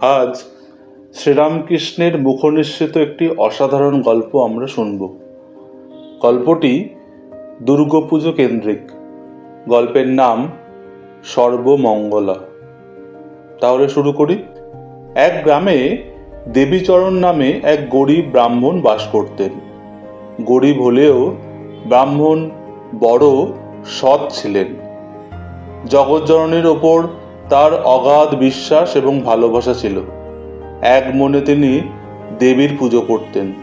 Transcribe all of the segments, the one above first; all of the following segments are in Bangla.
আজ শ্রীরামকৃষ্ণের মুখনিসৃত একটি অসাধারণ গল্প আমরা শুনব। গল্পটি দুর্গাপুজো কেন্দ্রিক। গল্পের নাম সর্বমঙ্গলা। তাহলে শুরু করি। এক গ্রামে দেবীচরণ নামে এক গরিব ব্রাহ্মণ বাস করতেন। গরিব হলেও ব্রাহ্মণ বড় সৎ ছিলেন। জগৎজননীর ওপর তার অগাধ বিশ্বাস এবং ভালোবাসা ছিল। এক মনে তিনি দেবীর পুজো করতেন।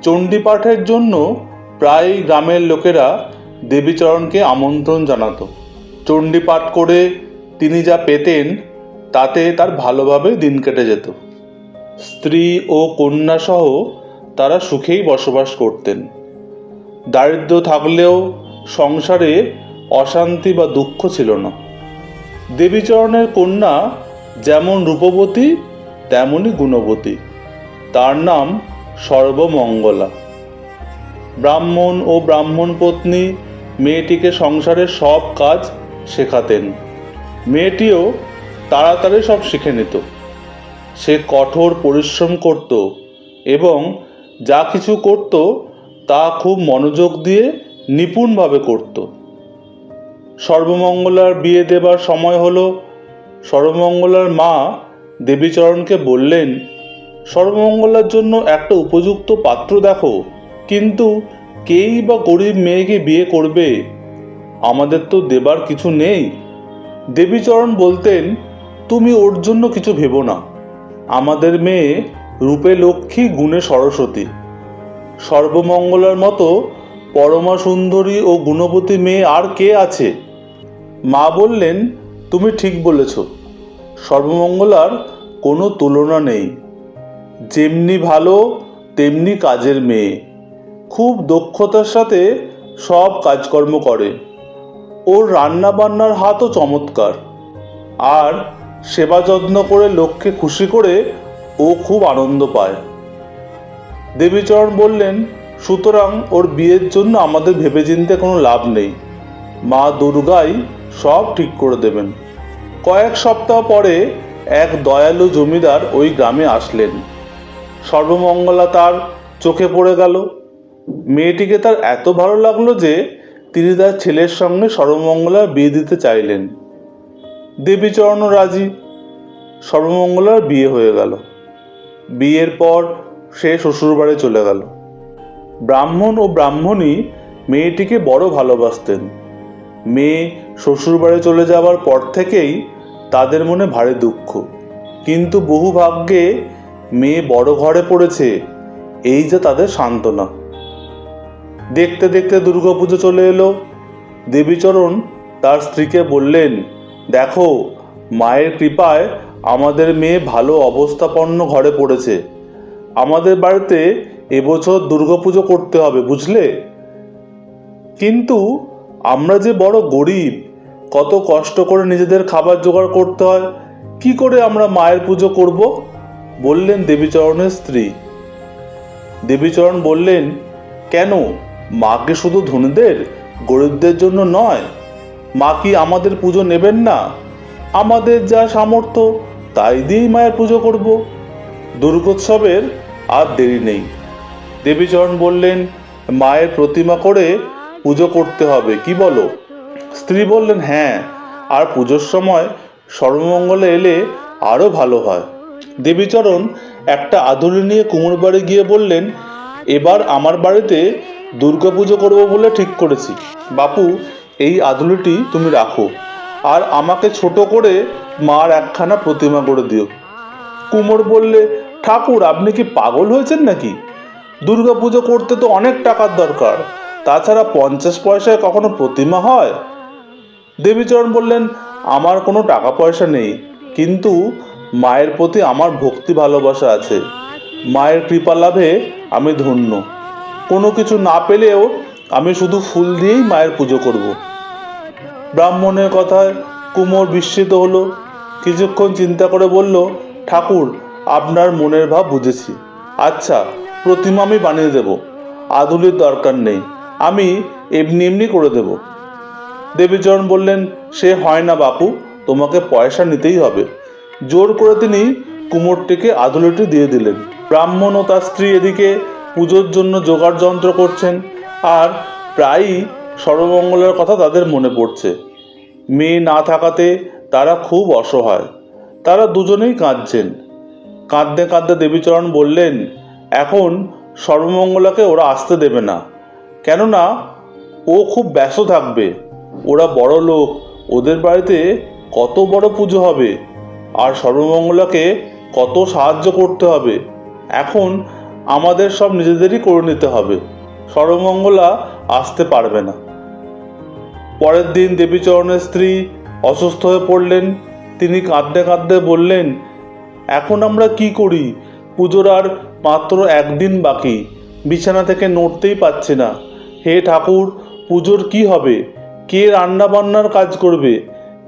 চণ্ডী পাঠের জন্য প্রায় গ্রামের লোকেরা দেবীচরণকে আমন্ত্রণ জানাতো। চণ্ডী পাঠ করে তিনি যা পেতেন তাতে তার ভালোভাবে দিন কেটে যেত। স্ত্রী ও কন্যা সহ তারা সুখেই বসবাস করতেন। দারিদ্র্য থাকলেও সংসারে অশান্তি বা দুঃখ ছিল না। দেবীচরণের কন্যা যেমন রূপবতী তেমনই গুণবতী। তার নাম সর্বমঙ্গলা। ব্রাহ্মণ ও ব্রাহ্মণ পত্নী মেয়েটিকে সংসারের সব কাজ শেখাতেন। মেয়েটিও তাড়াতাড়ি সব শিখে নিত। সে কঠোর পরিশ্রম করত এবং যা কিছু করত তা খুব মনোযোগ দিয়ে নিপুণভাবে করত। সর্বমঙ্গলার বিয়ে দেবার সময় হলো। সর্বমঙ্গলার মা দেবীচরণকে বললেন, সর্বমঙ্গলার জন্য একটা উপযুক্ত পাত্র দেখো, কিন্তু কেই বা গরিব মেয়েকে বিয়ে করবে? আমাদের তো দেবার কিছু নেই। দেবীচরণ বলতেন, তুমি ওর জন্য কিছু ভেবো না। আমাদের মেয়ে রূপে লক্ষ্মী, গুণে সরস্বতী। সর্বমঙ্গলার মতো পরমা সুন্দরী ও গুণবতী মেয়ে আর কে আছে? মা বললেন, তুমি ঠিক বলেছ। সর্বমঙ্গলার কোনো তুলনা নেই। যেমনি ভালো তেমনি কাজের মেয়ে। খুব দক্ষতার সাথে সব কাজকর্ম করে। ওর রান্না বান্নার হাতও চমৎকার। আর সেবা যত্ন করে লোককে খুশি করে ও খুব আনন্দ পায়। দেবীচরণ বললেন, সুতরাং ওর বিয়ের জন্য আমাদের ভেবেচিন্তে কোনো লাভ নেই। মা দুর্গাই সব ঠিক করে দেবেন। কয়েক সপ্তাহ পরে এক দয়ালু জমিদার ওই গ্রামে আসলেন। সর্বমঙ্গলা তার চোখে পড়ে গেল। মেয়েটিকে তার এত ভালো লাগলো যে তিনি তার ছেলের সঙ্গে সর্বমঙ্গলার বিয়ে দিতে চাইলেন। দেবীচরণও রাজি। সর্বমঙ্গলার বিয়ে হয়ে গেল। বিয়ের পর সে শ্বশুরবাড়ি চলে গেল। ব্রাহ্মণ ও ব্রাহ্মণী মেয়েটিকে বড় ভালোবাসতেন। মেয়ে শ্বশুরবাড়ি চলে যাওয়ার পর থেকেই তাদের মনে ভারী দুঃখ। কিন্তু বহু ভাগ্যে মেয়ে বড় ঘরে পড়েছে, এই যে তাদের সান্ত্বনা। দেখতে দেখতে দুর্গাপুজো চলে এলো। দেবীচরণ তার স্ত্রীকে বললেন, দেখো, মায়ের কৃপায় আমাদের মেয়ে ভালো অবস্থাপন্ন ঘরে পড়েছে। আমাদের বাড়িতে এবছর দুর্গাপুজো করতে হবে, বুঝলে? কিন্তু আমরা যে বড় গরিব, কত কষ্ট করে নিজেদের খাবার জোগাড় করতে হয়, কি করে আমরা মায়ের পুজো করব? বললেন দেবীচরণের স্ত্রী। দেবীচরণ বললেন, কেন, মা কি শুধু ধনীদের, গরিবদের জন্য নয়? মা কি আমাদের পুজো নেবেন না? আমাদের যা সামর্থ্য তাই দিয়েই মায়ের পুজো করব। দুর্গোৎসবের আর দেরি নেই। দেবীচরণ বললেন, মায়ের প্রতিমা করে পুজো করতে হবে, কি বলো? স্ত্রী বললেন, হ্যাঁ, আর পুজোর সময় সর্বমঙ্গলে এলে আরও ভালো হয়। দেবীচরণ একটা আধুলি নিয়ে কুমোর বাড়ি গিয়ে বললেন, এবার আমার বাড়িতে দুর্গাপুজো করবো বলে ঠিক করেছি। বাপু, এই আধুলিটি তুমি রাখো, আর আমাকে ছোট করে মার একখানা প্রতিমা করে দিও। কুমোর বললে, ঠাকুর, আপনি কি পাগল হয়েছেন নাকি? দুর্গাপুজো করতে তো অনেক টাকার দরকার। তাছাড়া 50 পয়সায় কখনো প্রতিমা হয়? দেবীচরণ বললেন, আমার কোনো টাকা পয়সা নেই, কিন্তু মায়ের প্রতি আমার ভক্তি ভালোবাসা আছে। মায়ের কৃপা লাভে আমি ধন্য। কোনো কিছু না পেলেও আমি শুধু ফুল দিয়েই মায়ের পুজো করব। ব্রাহ্মণের কথায় কুমোর বিস্মিত হলো। কিছুক্ষণ চিন্তা করে বলল, ঠাকুর, আপনার মনের ভাব বুঝেছি। আচ্ছা, প্রতিমা আমি বানিয়ে দেব। আধুলির দরকার নেই, আমি এমনি এমনি করে দেব। দেবীচরণ বললেন, সে হয় না বাপু, তোমাকে পয়সা নিতেই হবে। জোর করে তিনি কুমোরটিকে আদুলেটি দিয়ে দিলেন। ব্রাহ্মণ ও তার স্ত্রী এদিকে পুজোর জন্য জোগাড় যন্ত্র করছেন, আর প্রায়ই সর্বমঙ্গলার কথা তাদের মনে পড়ছে। মেয়ে না থাকাতে তারা খুব অসহায়। তারা দুজনেই কাঁদছেন। কাঁদতে কাঁদতে দেবীচরণ বললেন, এখন সর্বমঙ্গলাকে ওরা আসতে দেবে না, কেননা ও খুব ব্যস্ত থাকবে। ওরা বড় লোক, ওদের বাড়িতে কত বড় পুজো হবে, আর সর্বমঙ্গলাকে কত সাহায্য করতে হবে। এখন আমাদের সব নিজেদেরই করে নিতে হবে, সর্বমঙ্গলা আসতে পারবে না। পরের দিন দেবীচরণের স্ত্রী অসুস্থ হয়ে পড়লেন। তিনি কাঁদতে কাঁদতে বললেন, এখন আমরা কি করি? পুজোর আর মাত্র একদিন বাকি, বিছানা থেকে নড়তেই পারছি না। হে ঠাকুর, পুজোর কি হবে? কে রান্না বান্নার কাজ করবে?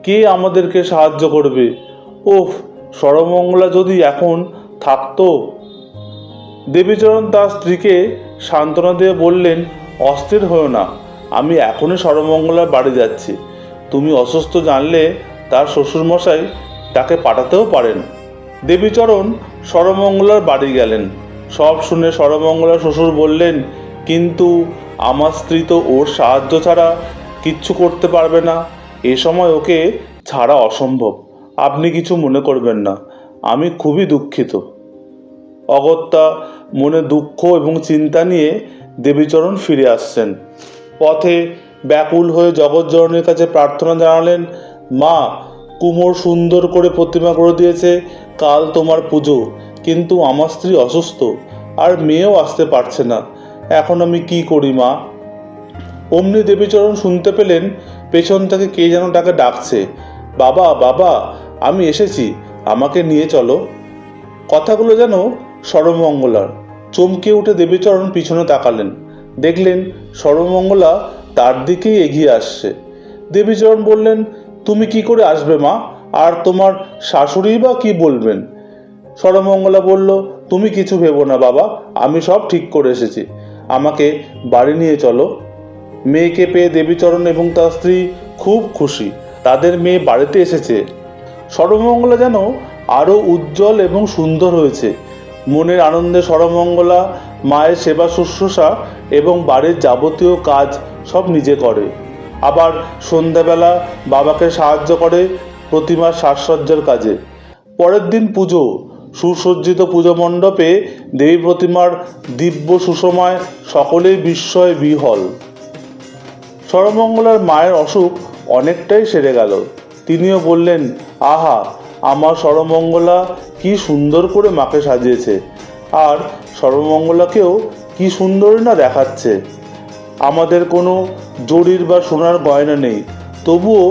কে আমাদেরকে সাহায্য করবে? ওহ, সর্বমঙ্গলা যদি এখন থাকতো। দেবীচরণ তার স্ত্রীকে সান্ত্বনা দিয়ে বললেন, অস্থির হও না, আমি এখনই সর্বমঙ্গলার বাড়ি যাচ্ছি। তুমি অসুস্থ জানলে তার শ্বশুরমশাই তাকে পাঠাতেও পারেন। দেবীচরণ সর্বমঙ্গলার বাড়ি গেলেন। সব শুনে সর্বমঙ্গলার শ্বশুর বললেন, কিন্তু আমার স্ত্রী তো ওর সাহায্য ছাড়া কিচ্ছু করতে পারবে না, এ সময় ওকে ছাড়া অসম্ভব। আপনি কিছু মনে করবেন না, আমি খুবই দুঃখিত। অগত্যা মনে দুঃখ এবং চিন্তা নিয়ে দেবীচরণ ফিরে আসছেন। পথে ব্যাকুল হয়ে জগৎজননীর কাছে প্রার্থনা জানালেন, মা, কুমোর সুন্দর করে প্রতিমা করে দিয়েছে, কাল তোমার পুজো, কিন্তু আমার স্ত্রী অসুস্থ, আর মেয়েও আসতে পারছে না। এখন আমি কি করি মা? অমনি দেবীচরণ শুনতে পেলেন পেছন থেকে কে যেন তাকে ডাকছে, বাবা, বাবা, আমি এসেছি, আমাকে নিয়ে চলো। কথাগুলো যেন সর্বমঙ্গলার। চমকে উঠে দেবীচরণ পিছনে তাকালেন। দেখলেন সর্বমঙ্গলা তার দিকেই এগিয়ে আসছে। দেবীচরণ বললেন, তুমি কি করে আসবে মা? আর তোমার শাশুড়ি বা কি বলবেন? সর্বমঙ্গলা বলল, তুমি কিছু ভেবো না বাবা, আমি সব ঠিক করে এসেছি, আমাকে বাড়ি নিয়ে চলো। মেয়েকে পেয়ে দেবীচরণ এবং তার স্ত্রী খুব খুশি। তাদের মেয়ে বাড়িতে এসেছে। সর্বমঙ্গলা যেন আরও উজ্জ্বল এবং সুন্দর হয়েছে। মনের আনন্দে সর্বমঙ্গলা মায়ের সেবা শুশ্রূষা এবং বাড়ির যাবতীয় কাজ সব নিজে করে। আবার সন্ধ্যাবেলা বাবাকে সাহায্য করে প্রতিমার সাজসজ্জার কাজে। পরের দিন পুজো। সুসজ্জিত পুজো মণ্ডপে দেবী প্রতিমার দিব্য সুষমায় সকলেই বিস্ময়ে বিহ্বল। সর্বমঙ্গলার মায়ের অসুখ অনেকটাই সেরে গেল। তিনিও বললেন, আহা, আমার সর্বমঙ্গলা কি সুন্দর করে মাকে সাজিয়েছে, আর সর্বমঙ্গলাকেও কি সুন্দরই না দেখাচ্ছে। আমাদের কোনো জরির বা সোনার গয়না নেই, তবুও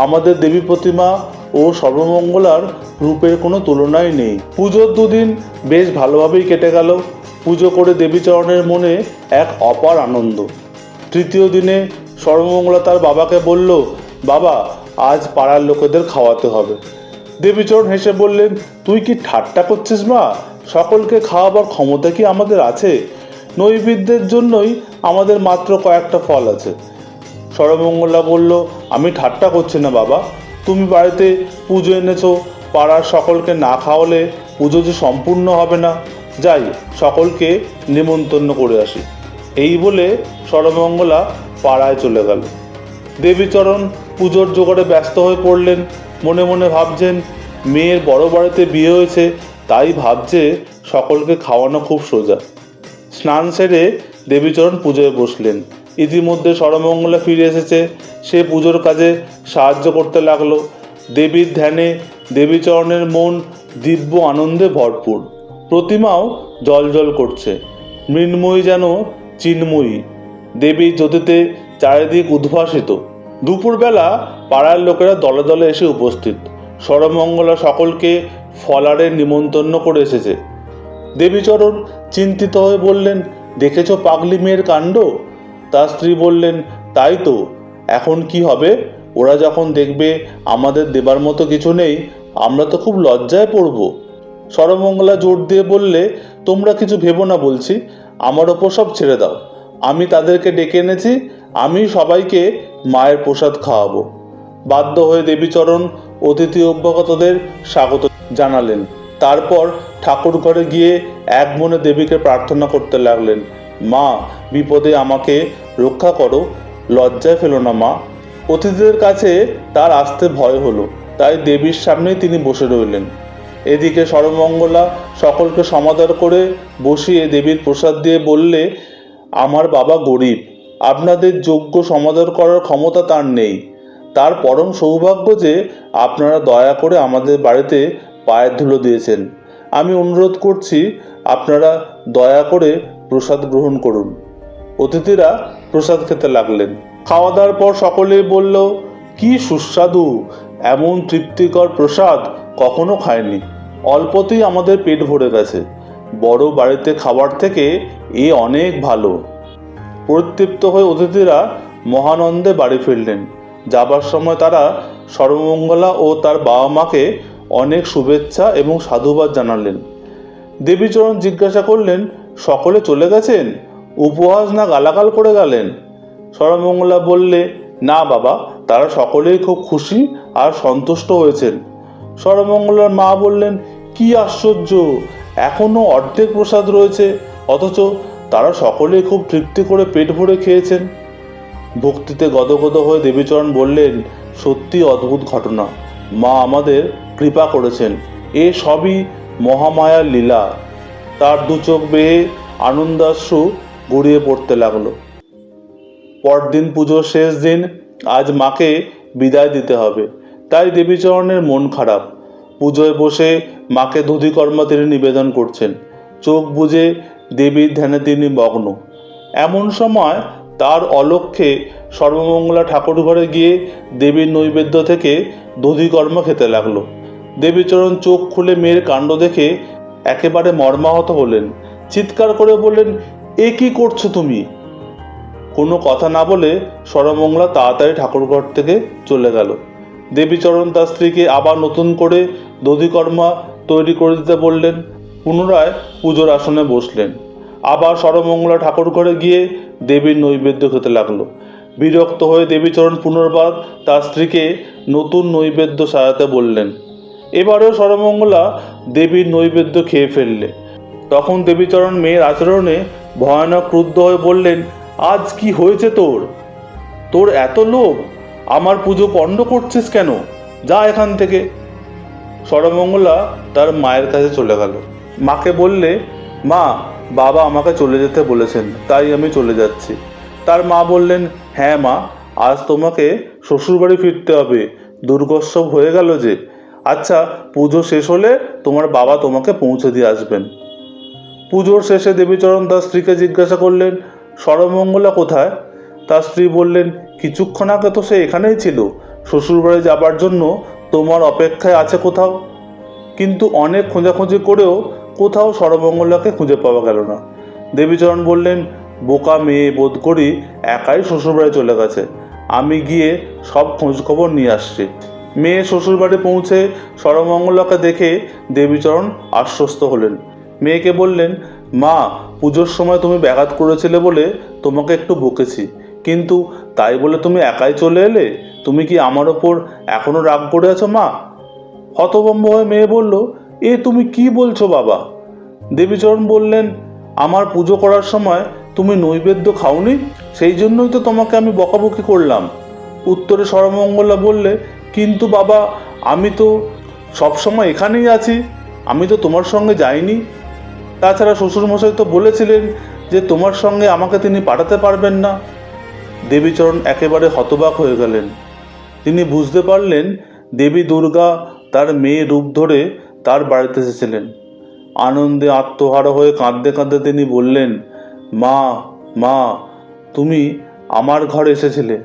আমাদের দেবী প্রতিমা ও সর্বমঙ্গলার রূপের কোনো তুলনাই নেই। পুজোর দুদিন বেশ ভালোভাবেই কেটে গেল। পুজো করে দেবীচরণের মনে এক অপার আনন্দ। তৃতীয় দিনে সর্বমঙ্গলা তার বাবাকে বলল, বাবা, আজ পাড়ার লোকেদের খাওয়াতে হবে। দেবীচরণ হেসে বললেন, তুই কি ঠাট্টা করছিস মা? সকলকে খাওয়াবার ক্ষমতা কি আমাদের আছে? নৈবেদ্যের জন্যই আমাদের মাত্র কয়েকটা ফল আছে। সর্বমঙ্গলা বলল, আমি ঠাট্টা করছি না বাবা, তুমি বাড়িতে পুজো এনেছো, পাড়ার সকলকে না খাওয়ালে পুজো যে সম্পূর্ণ হবে না। যাই, সকলকে নিমন্ত্রণ করে আসি। এই বলে সর্বমঙ্গলা পাড়ায় চলে গেল। দেবীচরণ পুজোর জোগাড়ে ব্যস্ত হয়ে পড়লেন। মনে মনে ভাবছেন, মেয়ের বড় বাড়িতে বিয়ে হয়েছে, তাই ভাবছে সকলকে খাওয়ানো খুব সোজা। স্নান সেরে দেবীচরণ পুজোয় বসলেন। ইতিমধ্যে সর্বমঙ্গলা ফিরে এসেছে। সে পুজোর কাজে সাহায্য করতে লাগলো। দেবীর ধ্যানে দেবীচরণের মন দিব্য আনন্দে ভরপুর। প্রতিমাও জ্বলজ্বল করছে, মৃন্ময়ী যেন চিন্ময়ী। দেবীর জ্যোতিতে চারিদিক উদ্ভাসিত। দুপুরবেলা পাড়ার লোকেরা দলে দলে এসে উপস্থিত। সর্বমঙ্গলা সকলকে ফলারের নিমন্ত্রণ করে এসেছে। দেবীচরণ চিন্তিত হয়ে বললেন, দেখেছো পাগলি মেয়ের কাণ্ড? তার স্ত্রী বললেন, তাই তো, এখন কি হবে? ওরা যখন দেখবে আমাদের দেবার মতো কিছু নেই, আমরা তো খুব লজ্জায় পড়ব। সর্বমঙ্গলা জোর দিয়ে বললে, তোমরা কিছু ভেবো না বলছি, আমার ওপর সব ছেড়ে দাও। আমি তাদেরকে ডেকে এনেছি, আমি সবাইকে মায়ের প্রসাদ খাওয়াবো। বাধ্য হয়ে দেবীচরণ অতিথি অভ্যাগতদের স্বাগত। জানালেন। তারপর ঠাকুর ঘরে গিয়ে এক মনে দেবীকে প্রার্থনা করতে লাগলেন, মা, বিপদে আমাকে রক্ষা করো, লজ্জায় ফেলো না মা। অতিথিদের কাছে তার আসতে ভয় হলো, তাই দেবীর সামনেই তিনি বসে রইলেন। এদিকে সর্বমঙ্গলা সকলকে সমাদর করে বসিয়ে দেবীর প্রসাদ দিয়ে বললে, আমার বাবা গরিব, আপনাদের যোগ্য সমাদর করার ক্ষমতা তার নেই। তার পরম সৌভাগ্য যে আপনারা দয়া করে আমাদের বাড়িতে পায়ের ধুলো দিয়েছেন। আমি অনুরোধ করছি, আপনারা দয়া করে প্রসাদ গ্রহণ করুন। অতিথিরা প্রসাদ খেতে লাগলেন। খাওয়া দাওয়ার পর সকলেই বলল, কি সুস্বাদু, এমন তৃপ্তিকর প্রসাদ কখনো খায়নি। অল্পতেই আমাদের পেট ভরে গেছে। বড় বাড়িতে খাবার থেকে এ অনেক ভালো। পরিতৃপ্ত হয়ে অতিথিরা মহানন্দে বাড়ি ফিরলেন। যাবার সময় তারা সর্বমঙ্গলা ও তার বাবা মাকে অনেক শুভেচ্ছা এবং সাধুবাদ জানালেন। দেবীচরণ জিজ্ঞাসা করলেন, সকলে চলে গেছেন? উপহাস না গালাগাল করে গেলেন? সর্বমঙ্গলা বললে, না বাবা, তারা সকলেই খুব খুশি আর সন্তুষ্ট হয়েছেন। সর্বমঙ্গলার মা বললেন, কি আশ্চর্য, এখনো অর্ধেক প্রসাদ রয়েছে, অথচ তারা সকলেই খুব তৃপ্তি করে পেট ভরে খেয়েছেন। ভক্তিতে গদগদ হয়ে দেবীচরণ বললেন, সত্যি অদ্ভুত ঘটনা, মা আমাদের কৃপা করেছেন, এ সবই মহামায়ার লীলা। তার দু চোখ বেয়ে আনন্দাশ্রু গড়িয়ে পড়তে লাগলো। পরদিন পুজোর শেষ দিন, আজ মাকে বিদায় দিতে হবে, তাই দেবীচরণের মন খারাপ। পুজোয় বসে মাকে দধিকর্মা তিনি নিবেদন করছেন। চোখ বুজে দেবীর ধ্যানে তিনি মগ্ন। এমন সময় তার অলক্ষ্যে সর্বমঙ্গলা ঠাকুর ঘরে গিয়ে দেবীর নৈবেদ্য থেকে দধিকর্মা খেতে লাগলো। দেবীচরণ চোখ খুলে মেয়ের কাণ্ড দেখে একেবারে মর্মাহত হলেন। চিৎকার করে বললেন, এ কি করছো তুমি? কোনো কথা না বলে সর্বমঙ্গলা তাড়াতাড়ি ঠাকুরঘর থেকে চলে গেল। দেবীচরণ তার স্ত্রীকে আবার নতুন করে দধিকর্মা তৈরি করে দিতে বললেন। পুনরায় পুজোর আসনে বসলেন। আবার সর্বমঙ্গলা ঠাকুর ঘরে গিয়ে দেবীর নৈবেদ্য খেতে লাগলো। বিরক্ত হয়ে দেবীচরণ পুনর্বার তার স্ত্রীকে নতুন নৈবেদ্য সাজাতে বললেন। এবারেও সর্বমঙ্গলা দেবীর নৈবেদ্য খেয়ে ফেললে। তখন দেবীচরণ মেয়ের আচরণে ভয়ানক ক্রুদ্ধ হয়ে বললেন, আজ কি হয়েছে তোর? তোর এত লোভ? আমার পুজো পণ্ড করছিস কেন? যা এখান থেকে। সর্বমঙ্গলা তার মায়ের কাছে চলে গেল। মাকে বললে, মা, বাবা আমাকে চলে যেতে বলেছেন, তাই আমি চলে যাচ্ছি। তার মা বললেন, হ্যাঁ মা, আজ তোমাকে শ্বশুরবাড়ি ফিরতে হবে, দুর্গোৎসব হয়ে গেল যে। আচ্ছা, পুজো শেষ হলে তোমার বাবা তোমাকে পৌঁছে দিয়ে আসবেন। পুজোর শেষে দেবীচরণ তার স্ত্রীকে জিজ্ঞাসা করলেন, সর্বমঙ্গলা কোথায়? তার স্ত্রী বললেন, কিছুক্ষণ আগে তো সে এখানেই ছিল, শ্বশুরবাড়ি যাবার জন্য তোমার অপেক্ষায় আছে কোথাও। কিন্তু অনেক খোঁজাখুঁজি করেও কোথাও সর্বমঙ্গলাকে খুঁজে পাওয়া গেল না। দেবীচরণ বললেন, বোকা মেয়ে বোধ করি একাই শ্বশুরবাড়ি চলে গেছে, আমি গিয়ে সব খোঁজখবর নিয়ে আসছি। মেয়ে শ্বশুরবাড়ি পৌঁছে সর্বমঙ্গলাকে দেখে দেবীচরণ আশ্বস্ত হলেন। মেয়েকে বললেন, মা, পুজোর সময় তুমি ব্যাঘাত করেছিলে বলে তোমাকে একটু বকেছি, কিন্তু তাই বলে তুমি একাই চলে এলে? তুমি কি আমার ওপর এখনো রাগ করে আছো মা? হতভম্ব হয়ে মেয়ে বলল, এ তুমি কি বলছো বাবা? দেবীচরণ বললেন, আমার পুজো করার সময় তুমি নৈবেদ্য খাওনি, সেই জন্যই তো তোমাকে আমি বকাবকি করলাম। উত্তরে সর্বমঙ্গলা বললে, কিন্তু বাবা, আমি তো সবসময় এখানেই আছি, আমি তো তোমার সঙ্গে যাইনি। তাছাড়া শ্বশুরমশাই তো বলেছিলেন যে তোমার সঙ্গে আমাকে তিনি পাঠাতে পারবেন না। দেবীচরণ একেবারে হতবাক হয়ে গেলেন। তিনি বুঝতে পারলেন দেবী দুর্গা তার মেয়ে রূপ ধরে তার বাড়িতে এসেছিলেন। আনন্দে আত্মহারা হয়ে কাঁদতে কাঁদতে তিনি বললেন, মা, মা, তুমি আমার ঘরে এসেছিলে,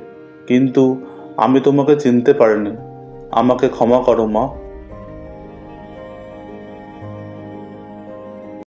কিন্তু আমি তোমাকে চিনতে পারিনি, আমাকে ক্ষমা করো মা।